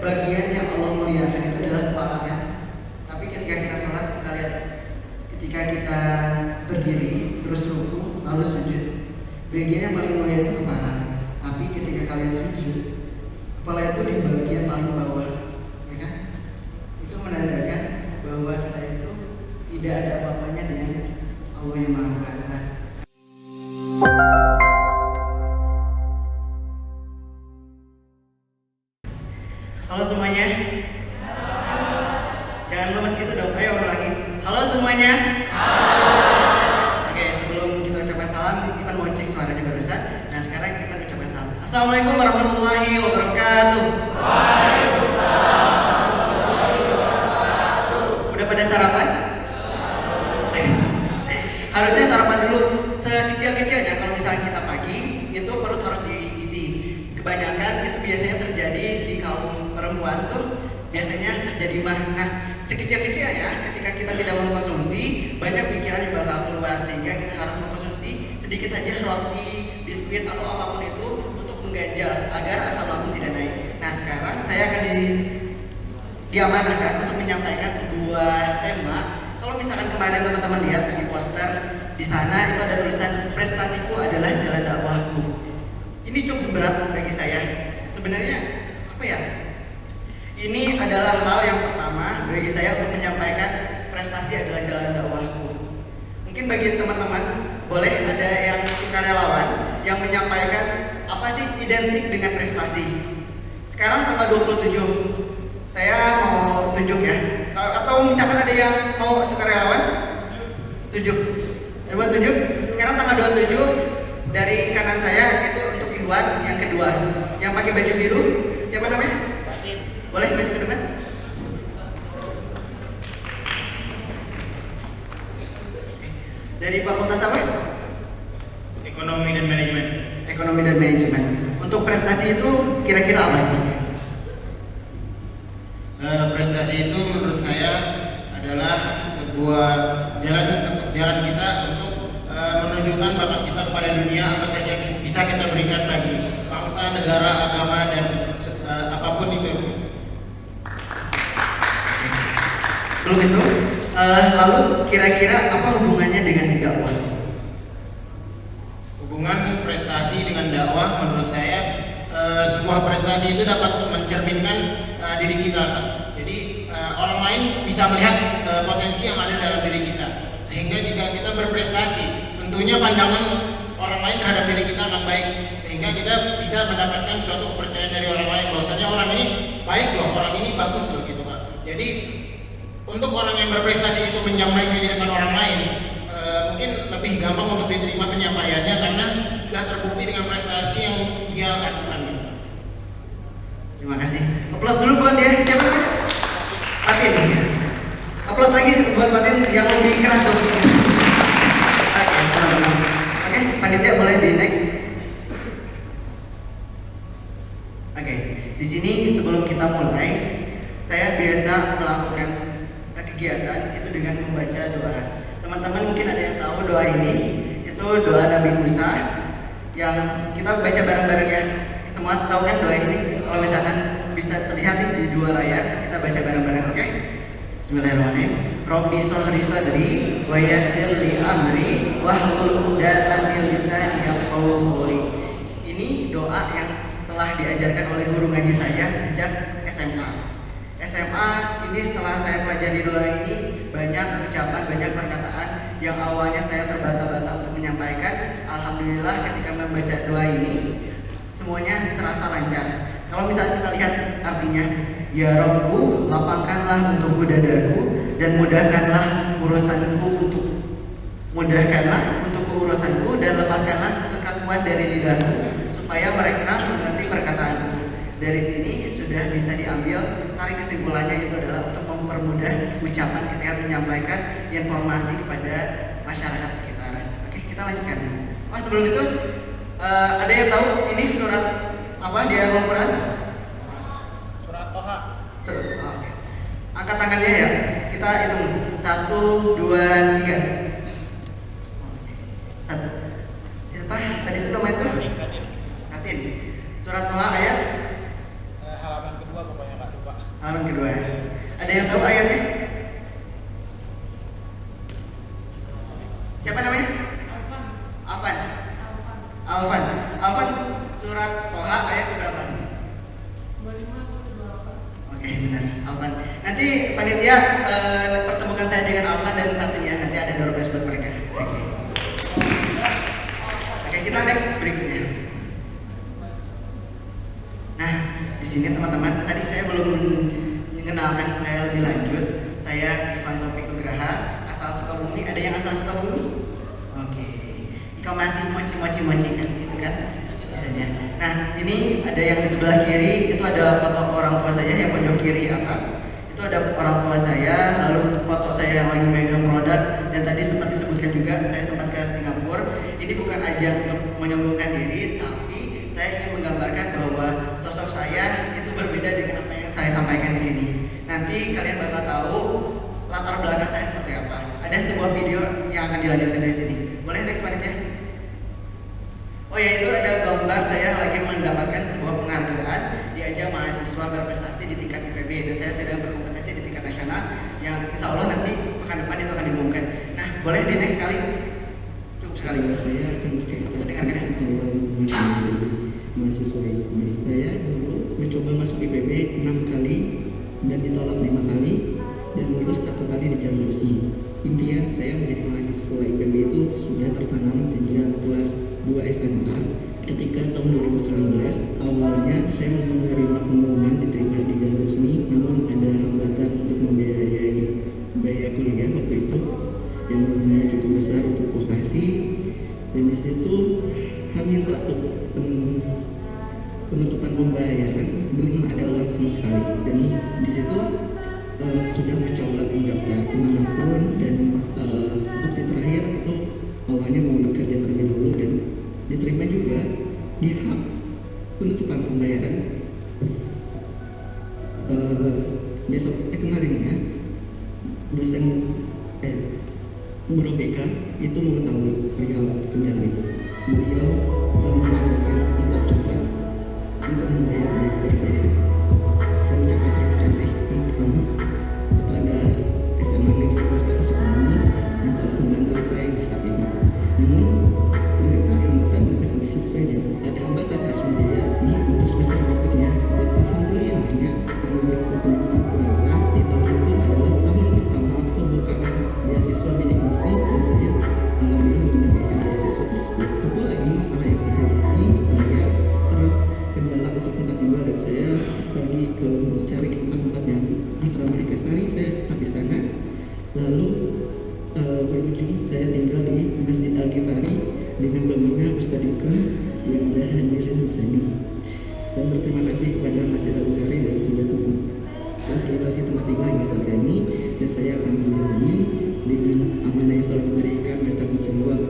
bagian yang Allah muliakan itu adalah kepala kan. Tapi ketika kita sholat kita lihat, ketika kita berdiri terus ruku lalu sujud, bagian yang paling mulia itu kepala. Tapi ketika kalian sujud, kepala itu di bagian paling bawah, ya kan? Itu menandakan bahwa kita itu tidak ada apa-apanya dengan Allah yang Maha Kuasa. Halo semuanya. Jangan lemas gitu dong. Ayo ulangi. Halo semuanya. Oke, sebelum kita ucapkan salam, Ipan mau cek suaranya barusan. Nah, sekarang Ipan ucapkan salam. Assalamualaikum warahmatullahi wabarakatuh. Waalaikumsalam warahmatullahi wabarakatuh. Udah pada sarapan? Harusnya sarapan dulu. Sekecil-kecilnya kalau misalnya kita pagi, itu perut harus diisi. Kebanyakan itu biasanya terjadi di kaum perempuan tuh, biasanya terjadi mah. Nah, sekecil-kecilnya ketika kita tidak mengkonsumsi, banyak pikiran yang bakal keluar, sehingga kita harus mengkonsumsi sedikit aja roti, biskuit atau apapun itu untuk mengganjal agar asam lambung tidak naik. Nah, sekarang saya akan diamanahkan untuk menyampaikan sebuah tema. Kalau misalkan kemarin teman-teman lihat di poster, di sana itu ada tulisan prestasiku adalah jalan dakwahku. Ini cukup berat bagi saya. Sebenarnya apa ya? Ini adalah hal yang pertama bagi saya untuk menyampaikan prestasi adalah jalan dakwahku. Mungkin bagi teman-teman boleh ada yang sukarelawan yang menyampaikan apa sih identik dengan prestasi. Sekarang tanggal 27. Saya mau tunjuk ya. Atau misalkan ada yang mau sukarelawan? Tunjuk. Coba tunjuk. Sekarang tanggal 27 dari kanan saya itu untuk Iwan yang kedua. Yang pakai baju biru siapa namanya? Boleh maju ke depan? Dari fakultas apa? Ekonomi dan manajemen. Ekonomi dan manajemen. Untuk prestasi itu kira-kira apa sih? Prestasi itu menurut saya adalah sebuah jalan kita untuk menunjukkan bakat kita kepada dunia, apa saja bisa kita berikan bagi bangsa, negara, agama, dan apapun itu. Belum itu, lalu kira-kira apa hubungannya dengan dakwah? Hubungan prestasi dengan dakwah menurut saya sebuah prestasi itu dapat mencerminkan diri kita, Kak. Jadi orang lain bisa melihat potensi yang ada dalam diri kita, sehingga jika kita berprestasi, tentunya pandangan orang lain terhadap diri kita akan baik, sehingga kita bisa mendapatkan suatu kepercayaan dari orang lain bahwasanya orang ini baik loh, orang ini bagus loh gitu, Kak. Jadi untuk orang yang berprestasi itu menyampaikan di depan orang lain, mungkin lebih gampang untuk diterima penyampaiannya karena sudah terbukti dengan prestasi yang dia lakukan. Terima kasih. Aplaus dulu buat dia. Siapa namanya? Patin. Aplaus lagi buat Patin yang lebih keras dong. Oke, teman-teman. Oke, panitia boleh di next. Oke, di sini sebelum kita mulai, saya biasa melakukan kegiatan itu dengan membaca doa. Teman-teman mungkin ada yang tahu doa ini, itu doa Nabi Musa yang kita baca bareng-bareng ya. Semua tahu kan doa ini? Kalau misalkan bisa terlihat nih di dua layar, kita baca bareng-bareng, oke? Bismillahirrahmanirrahim. Rabbi shrah li sadri wa yassir li amri wahlul 'uqdatam min lisani yafqahu qawli. Ini doa yang telah diajarkan oleh guru ngaji saya sejak SMA. SMA ini setelah saya pelajari doa ini, banyak ucapan, banyak perkataan yang awalnya saya terbata-bata untuk menyampaikan. Alhamdulillah ketika membaca doa ini semuanya serasa lancar. Kalau misalnya kita lihat artinya, ya Rabbu, lapangkanlah untukku dadaku dan mudahkanlah urusanku urusanku dan lepaskanlah kekakuan dari lidahku supaya mereka mengerti perkataanku. Dari sini sudah bisa diambil tarik kesimpulannya itu adalah untuk mempermudah ucapan ketika menyampaikan informasi kepada masyarakat sekitar. Oke, kita lanjutkan. Sebelum itu ada yang tahu ini surat apa di Al-Quran? Surat Toha. Oke. Angkat tangannya ya. Kita hitung 1, 2, 3. 1. Siapa? Tadi itu namanya itu? Katin. Surat Toha ayat halaman kedua pokoknya, Kak. Pengalaman kedua. Ada yang tahu ayatnya? Siapa namanya? Alvan. Alvan. Alvan surat Toha ayat berapa? 25-28. Oke, benar. Alvan. Nanti panitia pertemukan saya dengan Alvan dan pastinya nanti ada door prize buat mereka. Oke. Oke, kita next berikutnya. Nah, di sini teman-teman, tadi saya belum mengenalkan saya lebih lanjut. Saya Ivan Topik Nugraha, asal Sukabumi. Ada yang asal Sukabumi? Oke. Jika masih mochi kan, gitu kan? Misalnya. Nah, ini ada yang di sebelah kiri, itu ada foto orang tua saya yang pojok kiri atas. Itu ada orang tua saya, lalu foto saya yang lagi megang produk, dan tadi sempat disebutkan juga saya sempat ke Singapura. Ini bukan ajang untuk menyombongkan diri, tapi saya ingin menggambarkan bahwa sosok saya itu berbeda dengan apa yang saya sampaikan di sini. Nanti kalian bakal tahu latar belakang saya seperti apa. Ada sebuah video yang akan dilanjutkan dari sini. Boleh next panitia? Oh ya, itu ada gambar saya lagi mendapatkan sebuah penghargaan di ajang mahasiswa berprestasi di tingkat IPB, dan saya sedang berkompetisi di tingkat nasional yang insya Allah nanti pekan depan itu akan diumumkan. Nah, boleh di next kali? Cukup sekali. Saya akan bercerita Dengarkan ya. awal menjadi mahasiswa IPB. Saya dulu mencoba masuk IPB 6 kali dan ditolak 5 kali dan lulus 1 kali di jalur resmi. Impian saya menjadi mahasiswa IPB itu sudah tertanam sejak kelas 2 SMA. Ketika tahun 2019 awalnya saya menerima pengumuman diterima di jalur resmi, namun ada hambatan untuk membiayai biaya kuliah waktu itu yang namanya cukup besar untuk vokasi, dan di situ hamil satu penutupan pembayaran belum ada uang sama sekali, dan di situ sudah mencoba mendaftar kemanapun, dan opsi terakhir itu awalnya mau bekerja terlebih dahulu dan diterima juga di hak penutupan pembayaran. Besok kemarinnya dosen guru BK itu mengetahui perihal penjara itu. Beliau memasukkan amplop coklat untuk membayar biaya kuliah. Saya ucapkan terima kasih yang pertama kepada SMA Negeri Kota Sukabumi yang telah membantu saya di saat ini. Namun ternyata hambatan bukan sampai situ saja. Ada hambatan harus membiayai untuk semester berikutnya, dan alhamdulillahnya anugerah pertemuan puasa di tahun itu adalah tahun pertama pembukaan beasiswa bidik misi, dan saya alhamdulillah mendapatkan beasiswa tersebut. Tentu lagi masalah yang saya hadapi, saya terkendala untuk tempat tinggal, dan saya pergi ke mencari tempat-tempat yang asrama Ekasari. Saya sempat di sana, lalu berujung saya tinggal di Masjid Al-Ghifari dengan pembina Ustadz Ikram yang ada hadirin di sini. Saya berterima kasih kepada Masjid Al-Ghifari dan sudah fasilitasi tempat tinggal hingga saat ini, dan saya akan berjanji dengan amanah yang telah diberikan dan tanggung jawab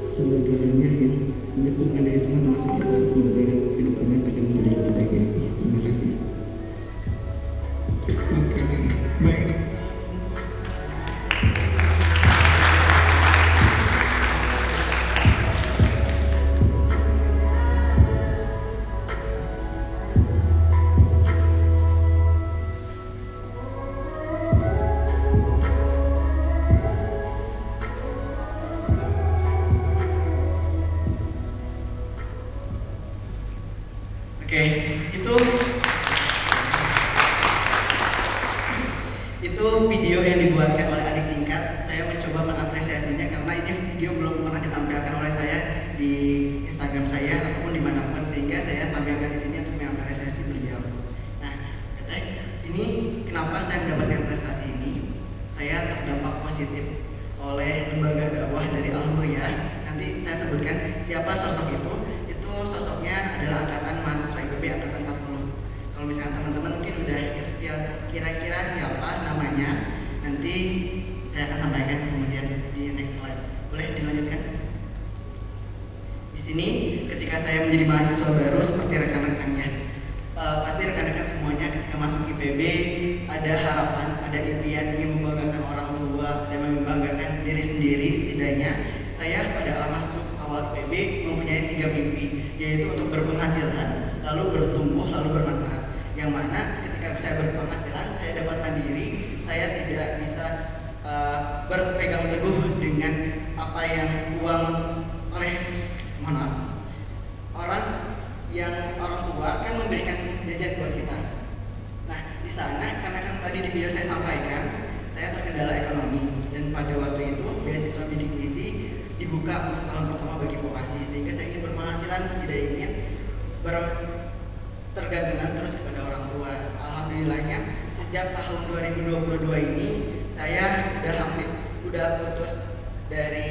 segalanya yang menyebutkan dari teman-teman sekitar, semoga kedepannya akan menjadi lebih baik lagi. Terima kasih. Oke, baik. Oke, itu video yang dibuatkan oleh adik tingkat. Saya mencoba mengapresiasinya karena ini video belum pernah ditampilkan oleh saya di Instagram saya ataupun dimanapun, sehingga saya tampilkan di sini untuk mengapresiasi beliau. Nah, ini kenapa saya mendapatkan prestasi ini? Saya terdampak positif oleh lembaga dakwah dari Al-Hurriyah. Nanti saya sebutkan siapa sosok itu. Itu sosoknya adalah angkatan mahasiswa IPB angkatan 40. Kalau misalkan teman-teman mungkin udah kesepian kira-kira siapa namanya, nanti saya akan sampaikan kemudian di next slide. Boleh dilanjutkan? Di sini ketika saya menjadi mahasiswa baru seperti rekan-rekannya, pasti rekan-rekan semuanya ketika masuk IPB ada harapan, ada impian ingin membanggakan orang tua dan membanggakan diri sendiri. Setidaknya saya pada masuk awal IPB mempunyai 3 mimpi, yaitu untuk berpenghasilan, lalu bertumbuh, lalu bermanfaat. Yang mana ketika ketika saya berpenghasilan, saya dapat mandiri, saya tidak bisa berpegang teguh dengan apa yang uang oleh orang tua kan memberikan jajan buat kita. Nah, di sana karena kan tadi di video saya sampaikan, saya terkendala ekonomi dan pada waktu itu beasiswa bidik misi dibuka untuk tahun pertama bagi vokasi, sehingga saya ingin berpenghasilan, tidak ingin tergantungan terus kepada orang tua. Alhamdulillahnya sejak tahun 2022 ini saya udah putus dari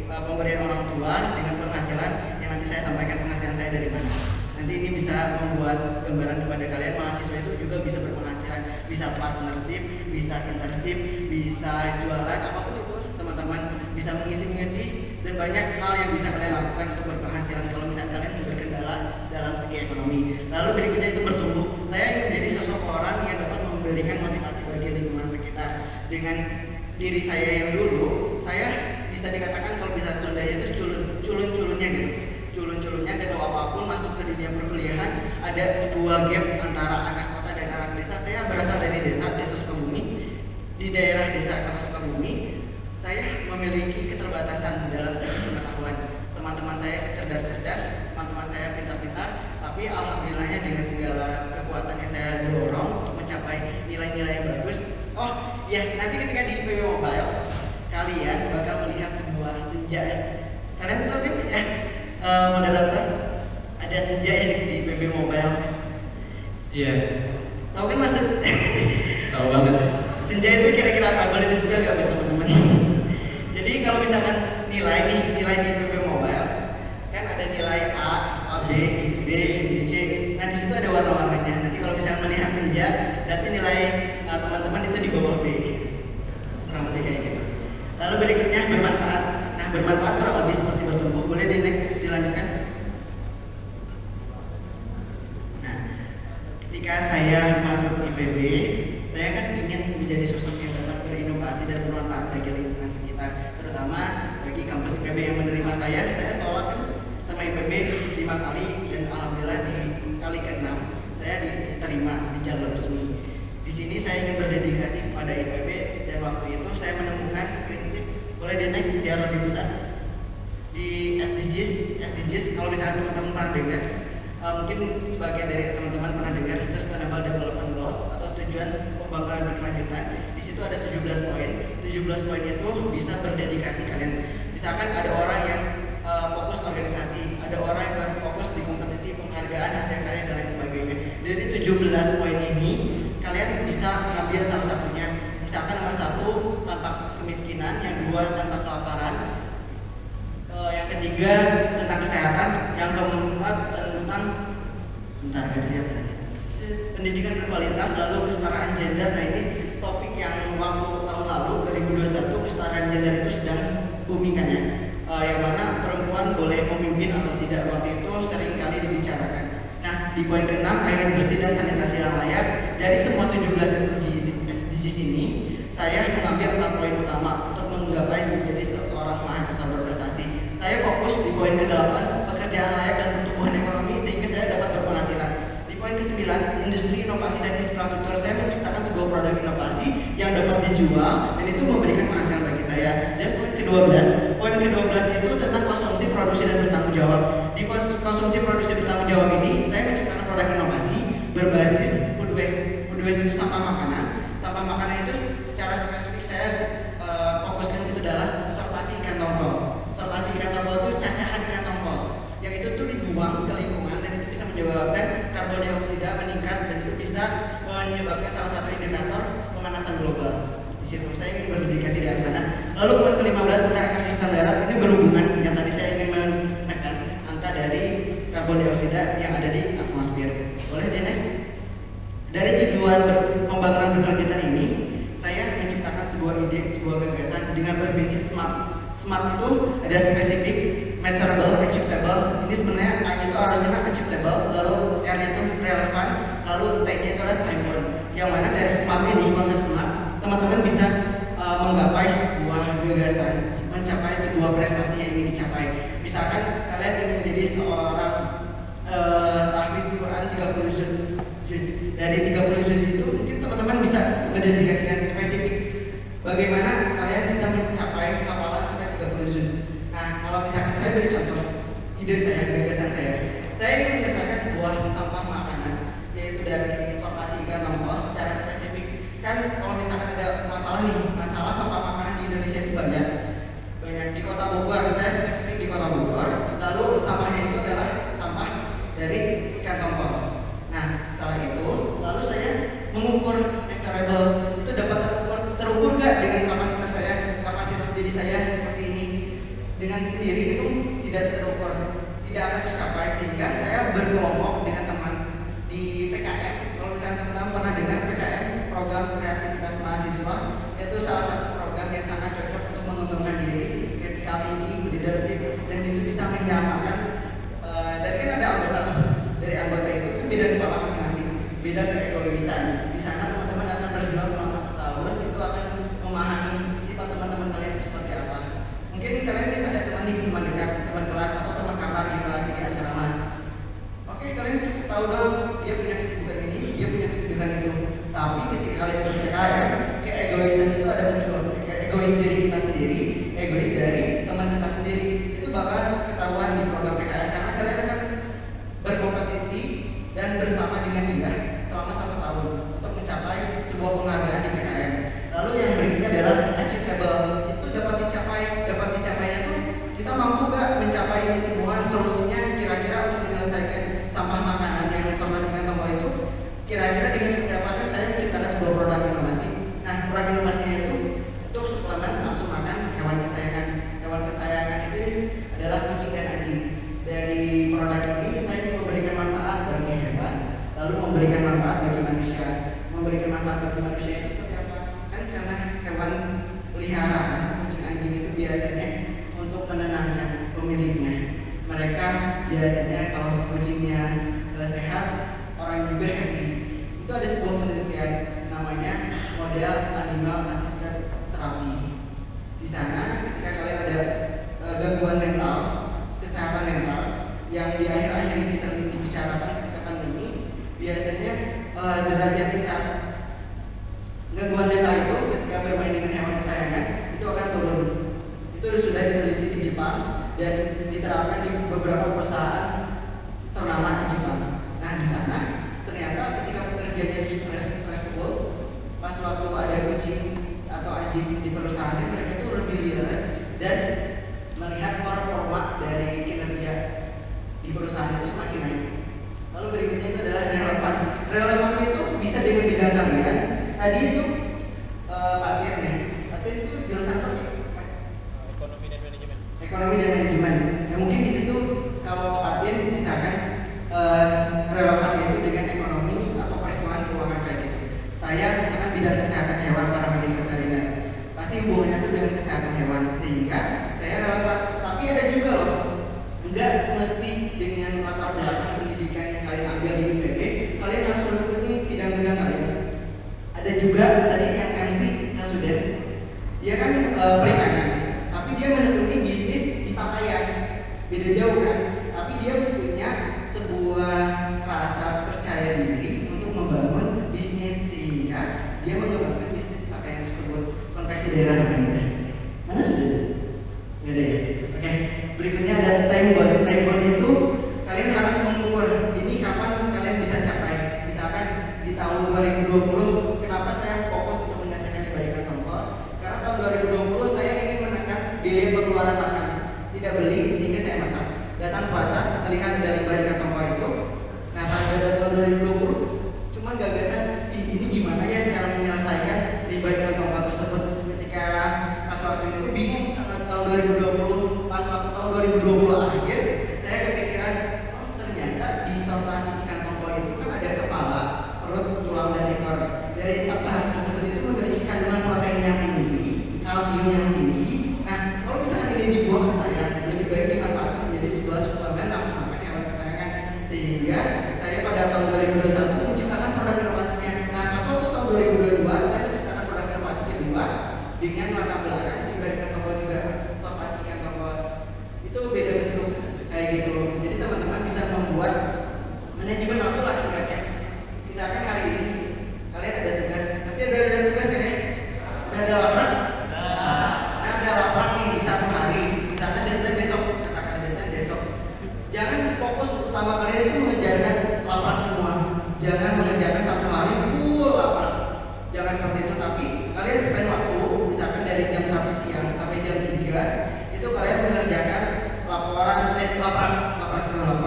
pemberian orang tua dengan penghasilan yang nanti saya sampaikan penghasilan saya dari mana. Nanti ini bisa membuat gambaran kepada kalian, mahasiswa itu juga bisa berpenghasilan, bisa partnership, bisa internship, bisa jualan, apapun itu teman-teman, bisa mengisi-ngisi dan banyak hal yang bisa kalian lakukan untuk berpenghasilan kalau misalnya kalian berkendala dalam segi ekonomi. Lalu berikutnya itu bertumbuh. Saya ingin menjadi sosok orang yang dapat memberikan motivasi bagi lingkungan sekitar. Dengan diri saya yang dulu, saya bisa dikatakan kalau bisa Sundanya itu culun-culunnya gitu. Culun-culunnya gak tahu apapun, masuk ke dunia perkuliahan, ada sebuah gap antara anak kota dan anak desa. Saya berasal dari desa Sukabumi. Di daerah desa kota Sukabumi, saya memiliki keterbatasan dalam segi pengetahuan. Teman-teman saya cerdas-cerdas, teman-teman saya pintar-pintar, tapi alhamdulillahnya dengan segala kekuatan yang saya dorong untuk mencapai nilai-nilai yang bagus. Oh ya, nanti ketika di IPB Mobile kalian bakal melihat sebuah senja. Kalian tahu kan ya, moderator, ada senja yang di IPB Mobile. Iya. Tahu kan maksud? Tahu banget. Senja itu kira-kira apa? Boleh di-spill gak buat teman-teman? Jadi kalau misalkan nilai di IPB Mobile kan ada nilai A, B, B, C. Nah di situ ada warna-warnanya. Nanti kalau misalkan melihat senja, berarti nilai teman-teman itu di bawah B. Kurang lebih kayak gitu. Lalu berikutnya bermanfaat. Nah bermanfaat kurang lebih seperti bertumbuh. Boleh di next dilanjutkan? Nah, ketika saya masuk IPB, saya kan ingin menjadi sosok yang dapat berinovasi dan bermanfaat bagi lingkungan sekitar, terutama bagi kampus IPB yang menerima saya tolak kan sama IPB 5 kali dan alhamdulillah di kali ke-6 saya diterima di jalur resmi. Di sini saya ingin berdedikasi kepada IPB dan waktu itu saya menemukan prinsip, boleh dinaik biar lebih besar, di SDGs kalau misalnya teman-teman pernah dengar, mungkin sebagian dari teman-teman pernah dengar Sustainable Development Goals atau tujuan pembangunan berkelanjutan. Di situ ada 17 poin. 17 poin itu bisa berdedikasi kalian. Misalkan ada orang yang fokus organisasi, ada orang yang berfokus di kompetisi, penghargaan, hasil karya dan lain sebagainya. Dari 17 poin ini kalian bisa ngambil salah satunya. Misalkan nomor 1 tanpa kemiskinan, yang 2 tanpa kelaparan, yang ketiga tentang kesehatan, yang keempat tentang pendidikan berkualitas, lalu kesetaraan gender. Nah ini topik yang waktu tahun lalu 2021 kesetaraan gender itu sedang booming kan ya, yang mana perempuan boleh memimpin atau tidak, waktu itu sering kali dibicarakan. Nah di poin ke-6 air bersih dan sanitasi yang layak. Dari semua 17 SDGs ini saya mengambil 4 poin utama untuk menggapai menjadi seorang mahasiswa berprestasi. Saya fokus di poin ke-8 pekerjaan layak dan pertumbuhan ekonomi sehingga saya dapat berpenghasilan. Di poin ke-9 industri inovasi dan infrastruktur, saya menciptakan sebuah produk inovasi yang dapat dijual dan itu memberikan penghasilan bagi saya. Dan poin ke-12 itu tentang konsumsi, produksi dan bertanggung jawab. Di konsumsi, produksi, bertanggung jawab ini saya menciptakan produk inovasi berbasis food waste. Food waste itu sampah makanan. Sampah makanan itu secara spesifik saya fokuskan itu adalah sortasi ikan tongkol. Sortasi ikan tongkol itu cacahan ikan tongkol yang itu tuh dibuang ke lingkungan dan itu bisa menyebabkan karbon dioksida meningkat dan itu bisa menyebabkan salah satu indikator pemanasan global. Di situ saya ingin berdedikasi di sana. Lalu poin ke-15 tentang ekosistem darat, ini berhubungan yang tadi saya ingin menekan angka dari karbon dioksida yang ada di atmosfer. Boleh di next? Dari tujuan pembangunan berkelanjutan ini, saya menciptakan sebuah ide, sebuah gagasan dengan berprinsip SMART. SMART itu ada spesifik, measurable, achievable. Ini sebenarnya A-nya itu harusnya achievable, lalu R-nya itu relevan, lalu T-nya itu adalah time bound. Yang mana dari SMART ini, konsep SMART, teman-teman bisa menggapai sebuah gagasan, mencapai sebuah prestasi yang ingin dicapai. Misalkan kalian ingin menjadi seorang tahfidz Quran 30 juz. Dari 30 juz itu mungkin teman-teman bisa mendedikasikan spesifik bagaimana kalian bisa mencapai hafalan sampai 30 juz. Nah, kalau misalkan saya beri contoh ide saya, gagasan saya ingin menyelesaikan sebuah sampah makanan, yaitu dari sortasi ikan tongkol secara spesifik. Kan kalau misalkan ada masalah sampah makanan di Indonesia itu banyak di kota Bogor. Saya spesifik di kota Bogor. Lalu sampahnya itu adalah sampah dari ikan tongkol. Nah, setelah itu lalu saya mengukur measurable, itu dapat terukur gak dengan kapasitas saya, kapasitas diri saya seperti ini. Dengan sendiri itu tidak terukur, tidak akan tercapai, sehingga saya berkelompok dengan teman di PKM. Kalau misalnya teman-teman pernah dengar PKM, program kreativitas mahasiswa, itu salah satu program yang sangat cocok untuk mengembangkan diri, critical thinking, leadership, dan itu bisa menyamakan. Dan kan ada anggota tuh, dari anggota itu kan beda kepala masing-masing, beda keegoisan. Di sana teman-teman akan berjuang selama setahun, itu akan memahami sifat teman-teman kalian itu seperti apa. Mungkin kalian ada teman dekat, teman kelas atau teman kamar yang lagi di asrama. Oke, kalian cukup tahu dong, dia punya kesibukan ini, dia punya kesibukan itu. Tapi ketika kalian itu PKM, keegoisan itu ada muncul, egois diri kita sendiri, egois dari teman kita sendiri. Itu bakal ketahuan di program PKM karena kalian akan berkompetisi dan bersama dengan dia selama 1 tahun untuk mencapai sebuah penghargaan di PKM. Lalu yang berikutnya adalah achievable. Itu dapat dicapainya tuh kita mampu gak mencapai ini semua. Solusinya kira-kira untuk menyelesaikan sampah makanan yang disortasikan tongkol itu kira-kira dengan seperti apa. Kan saya menciptakan sebuah produk inovasi. Nah, produk inovasinya itu untuk suplemen nafsu makan hewan kesayangan. Hewan kesayangan itu adalah kucing dan anjing. Dari produk ini saya ingin memberikan manfaat bagi hewan, lalu memberikan manfaat bagi manusia. Memberikan manfaat bagi manusia itu seperti apa? Kan karena hewan peliharaan kucing anjing itu biasanya untuk menenangkan pemiliknya. Mereka biasanya kalau kucingnya sehat, orang juga happy. Itu ada sebuah penelitian namanya model animal assisted therapy. Di sana ketika kalian ada gangguan mental, kesehatan mental yang di akhir-akhir ini sering dibicarakan ketika pandemi, biasanya derajat kesehatan gangguan mental itu ketika bermain dengan hewan kesayangan itu akan turun. Itu sudah diteliti di Jepang dan diterapkan di beberapa perusahaan ternama di Jepang. Nah, di sana ternyata ketika pekerjanya itu stressful, pas waktu ada kucing atau anjing di perusahaannya, mereka itu lebih liar dan melihat performa dari kinerja di perusahaan itu semakin naik. Lalu berikutnya itu adalah relevan. Relevannya itu bisa dengan bidang kalian. Tadi itu paten ya. Paten itu jurusan apa sih? Ekonomi dan manajemen. Ya, mungkin di situ kalau paten misalkan relevannya itu dengan ekonomi atau perhitungan keuangan kayak gitu. Saya misalkan bidang kesehatan hewan, paramedik veteriner. Pasti hubungannya itu dengan kesehatan hewan, sehingga saya relevan. Tapi ada juga loh, enggak mesti dengan latar belakang pendidikan yang kalian ambil di IPB, kalian harus menekuni bidang-bidang kalian. Ada juga tadi yang MC Kasuden, dia kan perikanan, tapi dia menekuni bisnis di pakaian, beda jauh kan. Tapi dia punya sebuah rasa percaya diri untuk membangun bisnis, sehingga dia mengembangkan bisnis pakaian tersebut. Konveksi daerah namanya. Mana sudah? Ya deh. Oke. Berikutnya ada time bound. Time bound itu kalian harus mengukur ini kapan kalian bisa capai. Misalkan di tahun 2020, kenapa saya fokus untuk menyelesaikan limbah tongkol? Karena tahun 2020 saya ingin menekan biaya pengeluaran makan, tidak beli sehingga saya masak. Datang puasa, melihat ada limbah ikan tongkol itu. Nah, pada tahun 2020, cuman gagasan ini gimana ya cara menyelesaikan limbah ikan tongkol tersebut. Ketika pas waktu itu bingung tahun 2020, pas waktu tahun 2020 akhir, saya kepikiran, oh ternyata di sortasi ikan tongkol itu kan ada kepala, perut, tulang, dan ekor. Dari 4 bahan tersebut itu memiliki kandungan protein yang tinggi, kalsium yang tinggi. Nah, kalau misalnya ini dibuang ke saya, lebih baik dimanfaatkan menjadi sebuah suplemen nafsu makan hewan kesayangan. Sehingga saya pada tahun 2021 menciptakan produk inovasinya. Nah, pas waktu tahun 2022 saya menciptakan produk inovasi kedua dengan latar belakang limbah ikan tongkol juga, sortasi ikan tongkol. Itu beda bentuk kayak gitu. Jadi teman-teman bisa membuat manajemen waktu lah singkatnya. Jangan seperti itu, tapi kalian spend waktu misalkan dari jam 1 siang sampai jam 3 itu kalian mengerjakan laporan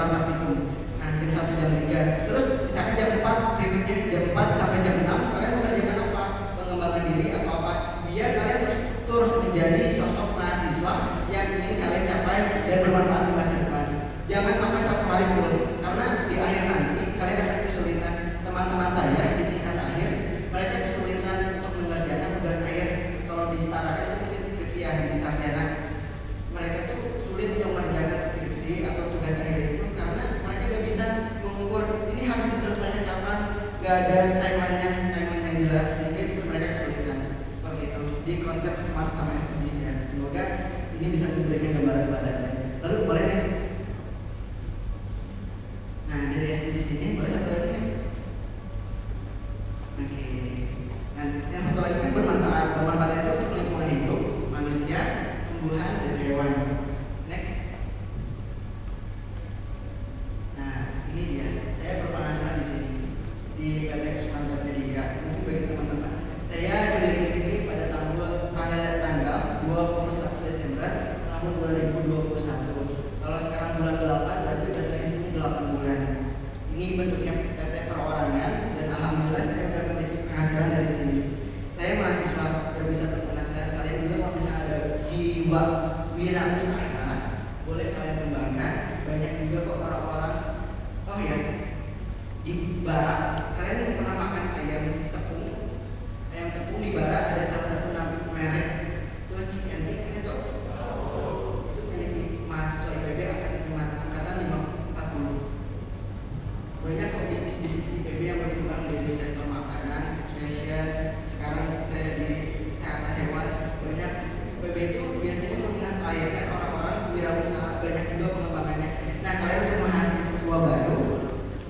praktikum. Nah, jam 1 jam 3. Terus misalkan jam 4 berikutnya jam 4 sampai jam 6 kalian mengerjakan apa? Pengembangan diri atau apa? Biar kalian terstruktur menjadi sosok mahasiswa yang ingin kalian capai dan bermanfaat di masa depan. Jangan sampai satu hari full, karena di akhir nanti kalian akan kesulitan. Teman-teman saya di tingkat akhir, mereka kesulitan untuk mengerjakan tugas akhir. Kalau disetarakan itu mungkin skripsi ya, di sarjana. Mereka tuh sulit untuk mengerjakan skripsi atau tugas akhir itu karena mereka gak bisa mengukur ini harus diselesaikan kapan, gak ada timeline yang jelas, sehingga itu mereka kesulitan. Seperti itu di konsep SMART sama SDGs ya. Semoga ini bisa memberikan gambaran kepada kalian. Lalu boleh next. Nah, dari SDGs ini boleh satu lagi next. Oke. Dan yang satu lagi kan bermanfaat. Bermanfaatnya itu untuk lingkungan hidup, manusia, tumbuhan, dan hewan. Next. Nah, ini dia. Saya berpenghasilan di sini di PT Sumanto Medica. Mungkin bagi teman-teman, saya mendirikan ini pada tanggal 21 Desember tahun 2021. Kalau sekarang bulan 8 berarti sudah terhitung 8 bulan. Ini bentuknya PT perorangan dan alhamdulillah saya sudah memiliki penghasilan dari sini. Saya mahasiswa sudah bisa berpenghasilan. Kalian juga kalau misalnya ada jiwa wirausaha, boleh kalian kembangkan. Banyak juga kok orang-orang. Oh ya, di Barat kalian pernah makan ayam tepung? Ayam tepung di Barat ada salah satu merek itu Cianti, kan itu? Itu milik mahasiswa IPB angkatan 40. Banyak kok bisnis IPB yang berkembang dari sektor makanan, fashion. Sekarang saya di kesehatan hewan. Banyak IPB itu biasanya mengajarkan orang-orang wirausaha, banyak juga pengembangannya. Nah, kalian untuk mahasiswa baru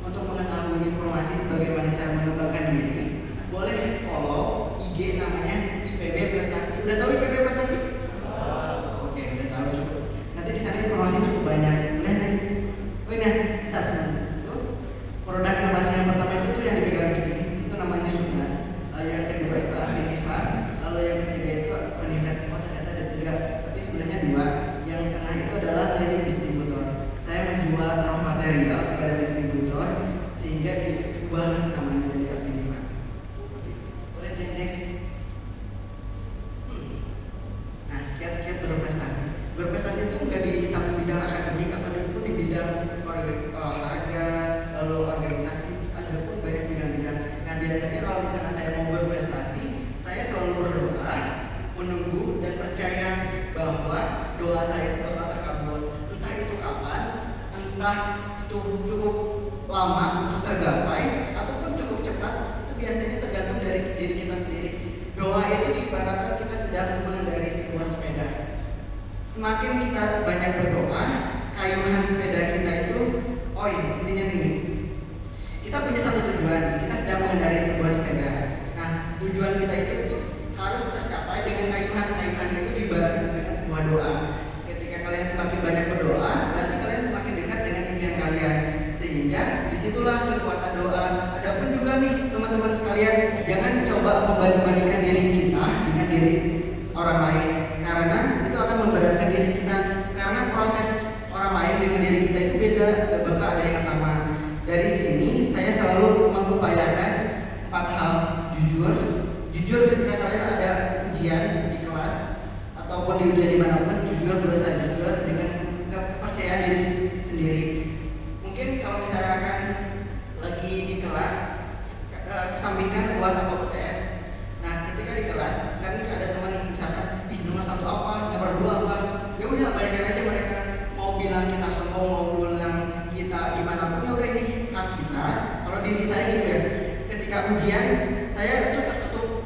untuk mengetahui informasi bagaimana cara mengembangkan diri, boleh follow IG namanya IPB Prestasi. Udah tahu IPB Prestasi? Oke, udah tahu cukup. Nanti di sana informasi cukup banyak. Boleh next. Oh ini, bentar sebelum itu. Produk inovasi yang pertama itu tuh yang dipegang di sini, itu namanya Suman. Yang kedua itu Avinifar. Lalu yang ketiga itu Penivet. Oh ternyata ada 3, tapi sebenarnya 2. Yang tengah itu adalah milik distributor. Saya menjual raw material kepada distributor sehingga diubahlah namanya jadi Avinifar. Seperti itu. Boleh next. Nah, kiat-kiat berprestasi. Berprestasi itu nggak di satu bidang akademik atau pun di bidang olahraga, lalu organisasi, ada pun banyak bidang-bidang. Nah, biasanya kalau misalnya saya mau berprestasi, saya selalu berdoa, menunggu dan percaya bahwa doa saya itu bakal terkabul. Entah itu kapan, entah itu cukup lama untuk tergapai ataupun cukup cepat, itu biasanya tergantung dari diri kita sendiri. Doa itu diibaratkan kita sedang mengendarai sebuah sepeda. Semakin kita banyak berdoa, kayuhan sepeda kita itu, oh iya, intinya ini. Kita punya satu tujuan, kita sedang mengendarai sebuah sepeda. Nah, tujuan kita itu harus tercapai dengan kayuhan. Kayuhan itu diibaratkan dengan sebuah doa. Ketika kalian semakin banyak berdoa, berarti kalian semakin dekat dengan impian kalian. Sehingga disitulah kekuatan doa. Adapun juga nih teman-teman sekalian, jangan coba membanding-bandingkan diri kita dengan diri orang lain, karena itu akan memberatkan diri kita. Karena proses orang lain dengan diri kita itu beda, gak bakal ada yang sama. Dari sini saya selalu mengupayakan 4 hal. Jujur ketika kalian ada ujian di kelas ataupun di ujian dimanapun, jujur, berusaha jujur dengan kepercayaan diri sendiri. Mungkin kalau misalkan lagi di kelas, kesampingkan UAS atau UTS. Nah, ketika di kelas kan ada teman nih misalkan, nomor 1 apa, nomor 2 apa, ya udah abaikan aja mereka. Mau bilang kita sombong, mau bilang kita gimana pun, ya udah ini hak kita. Kalau diri saya gitu ya, ketika ujian saya itu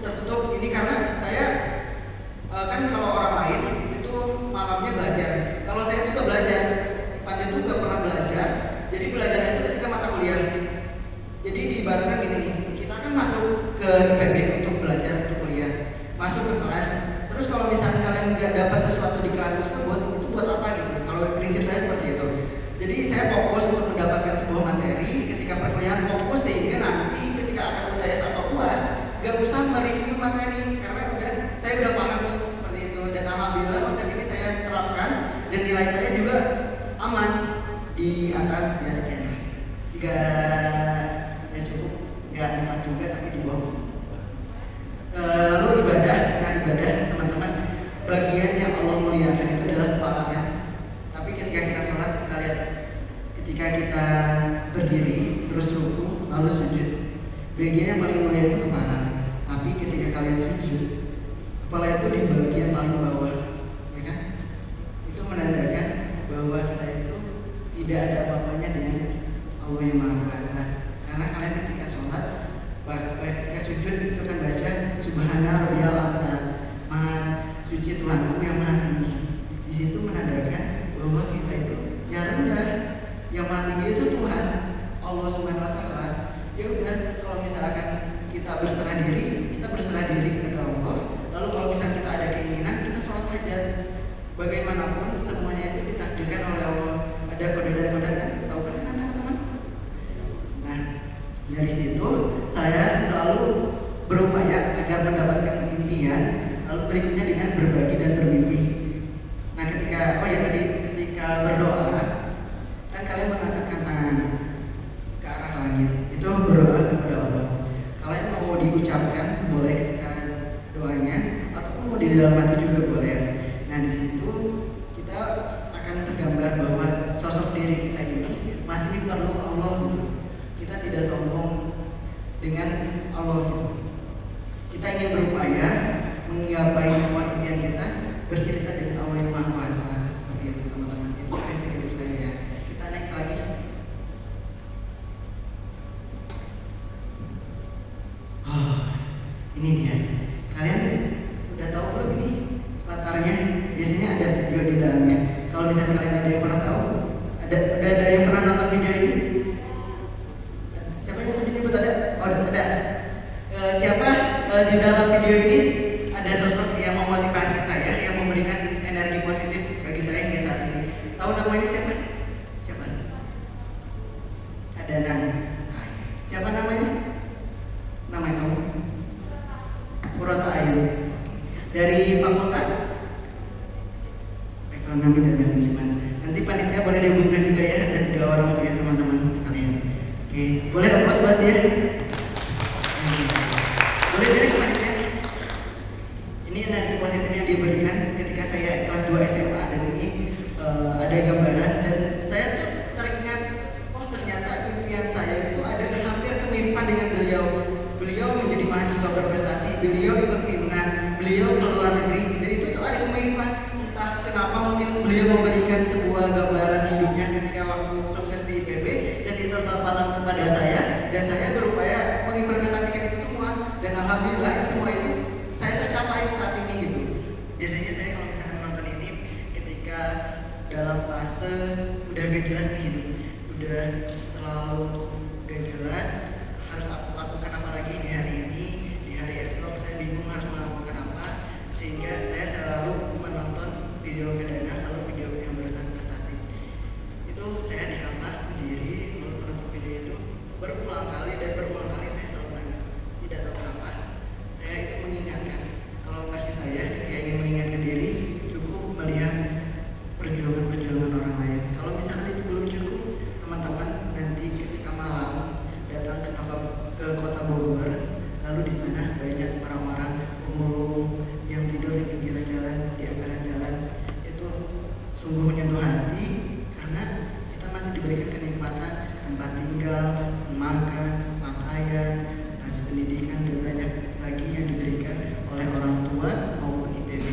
tertutup ini karena saya kan kalau orang lain itu malamnya belajar. Kalau saya juga belajar, IPA juga pernah belajar. Jadi belajarnya itu ketika mata kuliah. Jadi diibaratkan gini nih, kita kan masuk ke IPB untuk belajar, untuk kuliah, masuk ke kelas. Terus kalau misalnya kalian nggak dapat sesuatu di kelas tersebut, itu buat apa gitu? Kalau prinsip saya seperti itu. Jadi saya fokus untuk mendapatkan sebuah materi ketika perkuliahan, fokus sehingga nanti ketika akan UTS atau UAS, gak usah mereview materi karena saya udah pahami seperti itu, dan alhamdulillah konsep ini saya terapkan dan nilai saya juga aman di atas ya sekian lah. Jika ya cukup, nggak 4 juga tapi di bawah. Lalu ibadah, nah ibadah teman-teman, bagian yang Allah muliakan itu adalah kepala kan. Tapi ketika kita sholat, kita lihat ketika kita berdiri terus ruku lalu sujud, bagian yang paling mulia itu kepala. Tapi ketika kalian sujud, kepala itu di bagian paling bawah, ya kan? Itu menandakan bahwa kita itu tidak ada apa-apanya dengan Allah yang Maha Kuasa. Karena kalian ketika sholat, ketika sujud itu kan baca Subhana Rabbiyal A'la, Maha Suci Tuhanku yang Maha Tinggi. Di situ menandakan bahwa kita itu ya rendah. Yang Maha Tinggi itu Tuhan Allah Subhanahu Wa Taala. Ya udah, kalau misalkan kita berserah diri kepada Allah. Lalu kalau misalkan kita ada keinginan, kita sholat hajat. Bagaimanapun semuanya itu ditakdirkan oleh Allah. Ada kode dan kodar kan, tahu kan teman-teman? Nah, dari situ saya selalu berupaya agar mendapatkan impian. Lalu berikutnya dengan berbagi dan bermimpi. Nah, ketika berdoa kan kalian mengangkatkan tangan ke arah langit, itu berdoa kepada Allah. Kalian mau diucapkan boleh ketika doanya, ataupun mau di dalam hati juga boleh. Nah, di situ kita akan tergambar bahwa sosok diri kita ini masih perlu Allah gitu. Kita tidak sombong dengan Allah gitu. Kita ingin berupaya menggapai semua impian kita, bercerita dengan Allah yang Maha Kuasa. Seperti itu teman-teman. Itu prinsip hidup saya ya. Kita next lagi. Ini dia. Kalian udah tahu belum ini latarnya? Biasanya ada video di dalamnya. Kalau misalnya kalian ada yang pernah tahu, ada yang pernah nonton video ini? Siapa yang tadi nyebut ada? Oh, ada. Siapa di dalam video ini ada sosok yang memotivasi saya, yang memberikan energi positif bagi saya hingga saat ini? Tahu namanya siapa? Siapa? Ada nama. Siapa namanya? Nama kamu? Purata Ayu. Dari Fakultas Ekonomi dan Manajemen. Nanti panitia boleh dihubungkan juga ya, ada 3 orang untuk ya teman-teman kalian. Oke, boleh aplaus buat dia. Boleh direct panitia. Ini energi positif yang diberikan ketika saya kelas 2 SMA, dan ini ada gambaran dan saya tuh teringat, oh ternyata impian saya itu ada hampir kemiripan dengan beliau. Beliau menjadi mahasiswa berprestasi, beliau ikut timnas, beliau ke luar negeri, dan itu tuh ada kemiripan. Entah kenapa mungkin beliau memberikan sebuah gambaran hidupnya ketika waktu sukses di IPB, dan itu tertanam kepada saya, dan saya berupaya mengimplementasikan itu semua, dan alhamdulillah semua itu saya tercapai saat ini gitu. Biasanya saya kalau misalkan menonton ini ketika dalam fase udah gak jelas nih hidup, udah terlalu gak jelas harus lakukan apa lagi di hari ini, di hari esok saya bingung harus melakukan apa, sehingga saya selalu menonton video Kedana, lalu video yang berusaha prestasi. Itu saya di kamar sendiri menonton video itu berulang kali saya selalu nangis. Tidak tahu kenapa. Saya itu mengingatkan, kalau versi saya ketika ingin mengingatkan diri cukup melihat perjuangan orang lain. Kalau misalkan itu belum cukup, teman-teman nanti ketika malam datang ke kota Bogor, lalu di sana banyak orang-orang pemulung yang tidur di pinggir jalan, di emperan jalan. Itu sungguh menyentuh hati karena kita masih diberikan kenikmatan tempat tinggal, makan, pakaian, masih pendidikan, dan banyak lagi yang diberikan oleh orang tua maupun IPB.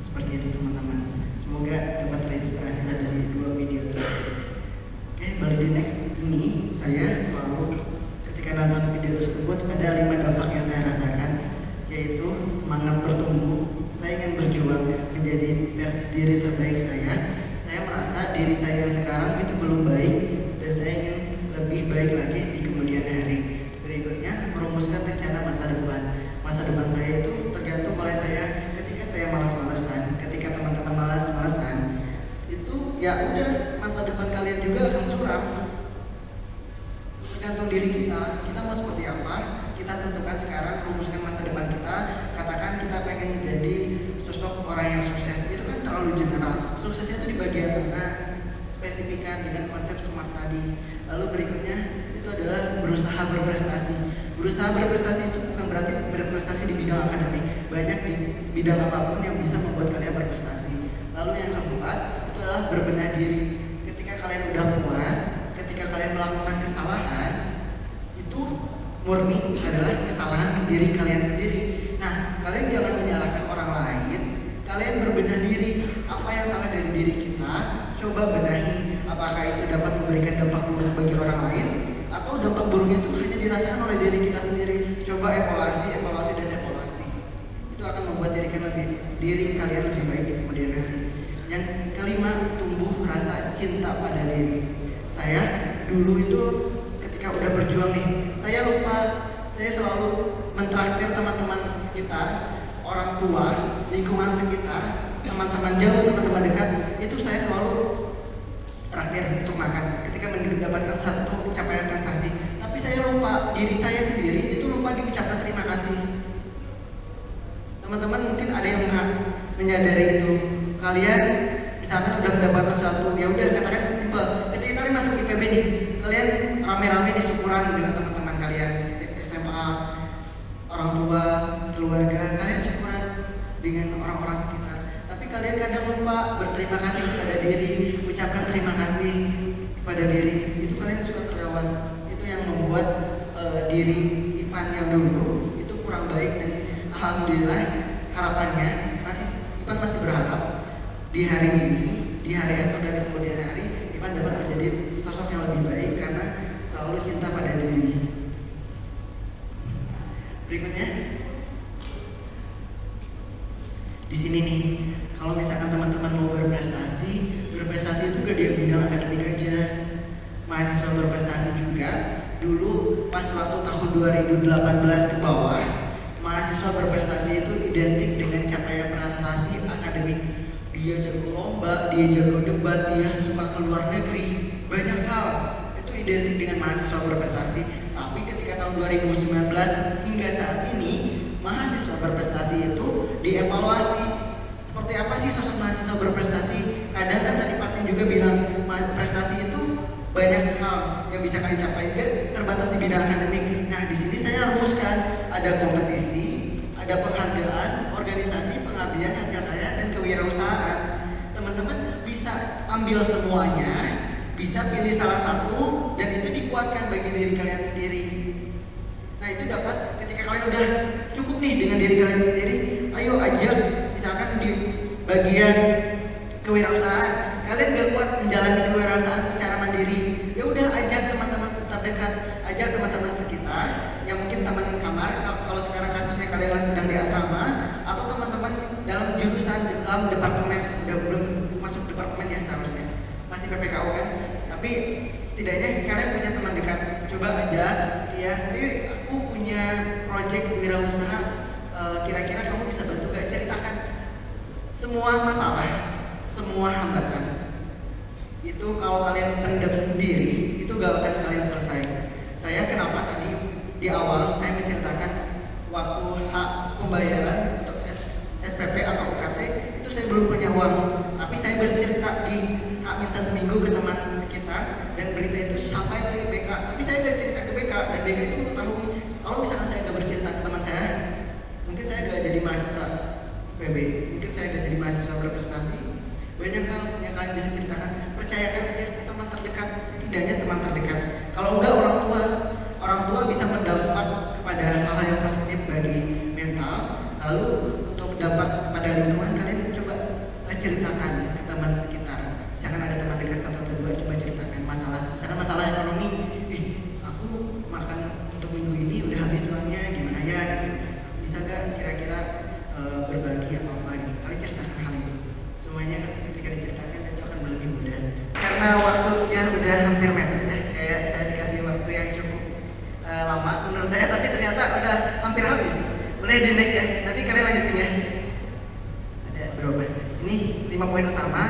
Seperti itu teman-teman. Semoga dapat terinspirasi dari 2 video tersebut. Oke, balik di next. Ini saya selalu ketika nonton video tersebut ada 5 dampak yang saya rasakan, yaitu semangat bertumbuh. Saya ingin berjuang menjadi versi diri terbaik saya. Saya merasa diri saya sekarang itu belum baik, dan saya ingin lebih baik lagi di kemudian hari. Berikutnya, merumuskan rencana masa depan. Masa depan saya itu tergantung oleh saya. Ketika saya malas-malasan, ketika teman-teman malas-malasan, itu ya udah, masa depan kalian juga akan suram. Tergantung diri kita mau seperti apa, kita tentukan sekarang. sekarang, rumuskan masa depan kita. Katakan kita pengen jadi sosok orang yang sukses, itu kan terlalu general. Suksesnya itu di bagian mana? Spesifikan dengan konsep SMART tadi. Lalu berikutnya itu adalah berusaha berprestasi. Berusaha berprestasi itu bukan berarti berprestasi di bidang akademik. Banyak di bidang apapun yang bisa membuat kalian berprestasi. Lalu yang keempat itu adalah berbenah diri. Ketika kalian udah puas, ketika kalian melakukan kesalahan, itu murni adalah kesalahan diri kalian sendiri. Nah, kalian jangan menyalahkan orang lain. Kalian berbenah diri. Apa yang salah dari diri kita, coba benahi. Apakah itu dapat memberikan dampak buruk bagi orang lain, atau dampak buruknya itu hanya dirasakan oleh diri kita sendiri. Coba evaluasi, dan evaluasi. Itu akan membuat diri kalian lebih baik di kemudian hari. Yang kelima, tumbuh rasa cinta pada diri. Saya dulu itu ketika udah berjuang nih, saya lupa, saya selalu mentraktir teman-teman sekitar, orang tua, lingkungan sekitar, teman-teman jauh, teman-teman dekat, itu saya selalu terakhir untuk makan ketika mendapatkan satu capaian prestasi. Tapi saya lupa diri saya sendiri, itu lupa diucapkan terima kasih. Teman-teman mungkin ada yang menyadari itu. Kalian misalkan udah mendapatkan sesuatu, ya udah katakan simpel. Ketika kalian masuk IPB nih, kalian rame-rame di syukuran dengan teman-teman kalian SMA, orang tua, keluarga, kalian syukuran dengan orang-orang sekitar. Tapi kalian kadang lupa berterima kasih kepada diri, ucapkan terima kasih kepada diri. Itu kalian suka terlewat. Itu yang membuat diri Ivan yang dulu itu kurang baik, dan alhamdulillah harapannya Ivan masih berharap di hari ini, di hari esok dan di kemudian hari, Ivan dapat menjadi sosok yang lebih baik karena selalu cinta pada diri. Berikutnya, di sini nih, kalau misalkan teman-teman mau berprestasi itu gak di bidang akademik aja. Mahasiswa berprestasi juga. Dulu pas waktu tahun 2018 ke bawah, mahasiswa berprestasi itu identik dengan capaian prestasi akademik. Dia jago lomba, dia jago debat, dia suka ke luar negeri, banyak hal itu identik dengan mahasiswa berprestasi. Tapi ketika tahun 2019 hingga saat ini, mahasiswa berprestasi itu dievaluasi. Seperti apa sih sosok mahasiswa berprestasi? Kadang kan tadi Patin juga bilang, prestasi itu banyak hal yang bisa kalian capai, juga terbatas di bidang akademik. Nah, di sini saya rumuskan, ada kompetisi, ada penghargaan, organisasi, pengabdian, hasil karya, dan kewirausahaan. Teman-teman bisa ambil semuanya, bisa pilih salah satu, dan itu dikuatkan bagi diri kalian sendiri. Nah, itu dapat ketika kalian udah cukup nih dengan diri kalian sendiri, ayo ajak, misalkan di bagian kewirausahaan, kalian gak kuat menjalani kewirausahaan secara mandiri, ya udah ajak teman-teman terdekat, ajak teman-teman sekitar, yang mungkin teman kamar, kalau sekarang kasusnya kalian sedang di asrama, atau teman-teman dalam jurusan, dalam departemen, udah belum masuk departemen ya seharusnya, masih PPKU kan, tapi setidaknya kalian punya teman dekat, coba aja, ya, aku punya project wirausaha, kira-kira kamu bisa bantu gak? Ceritakan semua masalah, semua hambatan. Itu kalau kalian pendam sendiri, itu gak akan kalian selesai. Saya kenapa tadi di awal saya menceritakan waktu hak pembayaran untuk SPP atau UKT itu saya belum punya uang, tapi saya bercerita di H-1 minggu ke teman sekitar, dan berita itu sampai ke BK. Tapi saya gak cerita ke BK, dan BK itu mengetahui. Kalau misalkan saya gak bercerita ke teman saya, mungkin saya gak jadi mahasiswa PB, mungkin saya gak jadi mahasiswa berprestasi. Banyak hal yang kalian bisa ceritakan. Percayakan aja ke teman terdekat, setidaknya teman terdekat. Kalau enggak orang tua bisa berdampak kepada hal yang positif bagi mental. Lalu untuk dampak pada lingkungan, kalian coba ceritakan ke teman sekitar. Misalkan ada teman dekat satu atau dua, coba ceritakan masalah. Misalkan masalah ekonomi, aku makan untuk minggu ini udah habis uangnya, gimana ya? Gitu. Bisa gak kira-kira berbagi atau apa gitu? Kalian ceritakan hal itu. Semuanya ketika diceritakan itu akan lebih mudah. Karena waktunya udah hampir mepet ya, kayak saya dikasih waktu yang cukup lama menurut saya, tapi ternyata udah hampir habis. Boleh di next ya, nanti kalian lanjutin ya. Ada berapa? Ini 5 poin utama.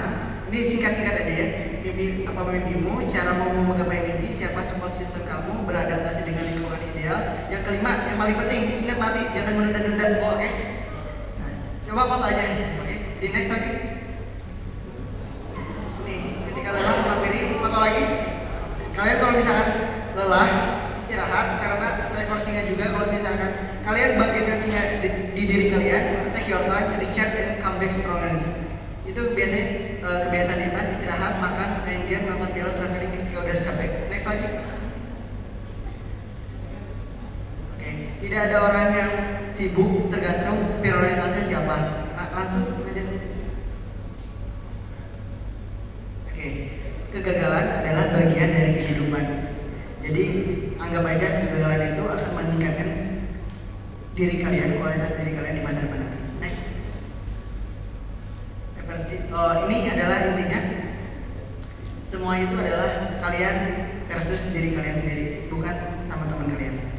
Ini singkat-singkat aja ya. Mimpi apa mimpimu? Cara mau menggapai mimpi? Siapa support system kamu? Beradaptasi dengan lingkungan ideal. ideal. Yang kelima, yang paling penting, ingat mati, jangan menunda-nunda. Oke? Nah, coba foto aja. Oke? Di next lagi. Nih, ketika lelah menghampiri, foto lagi. Kalian kalau misalkan lelah, istirahat karena seekor singa juga. Kalau misalkan kalian bangkitkan singa di diri kalian, take your time, recharge and come back stronger. Itu biasanya kebiasaan Irfan, istirahat, makan, main game, nonton film, traveling ketika udah capek. Next lagi. Oke, tidak ada orang yang sibuk, tergantung prioritasnya siapa. Nah, langsung aja. Oke, kegagalan adalah bagian dari kehidupan. Jadi anggap aja kegagalan itu akan meningkatkan diri kalian, kualitas diri kalian di masa depan nanti. Next. Ini adalah intinya. Semua itu adalah kalian versus diri kalian sendiri, bukan sama teman kalian.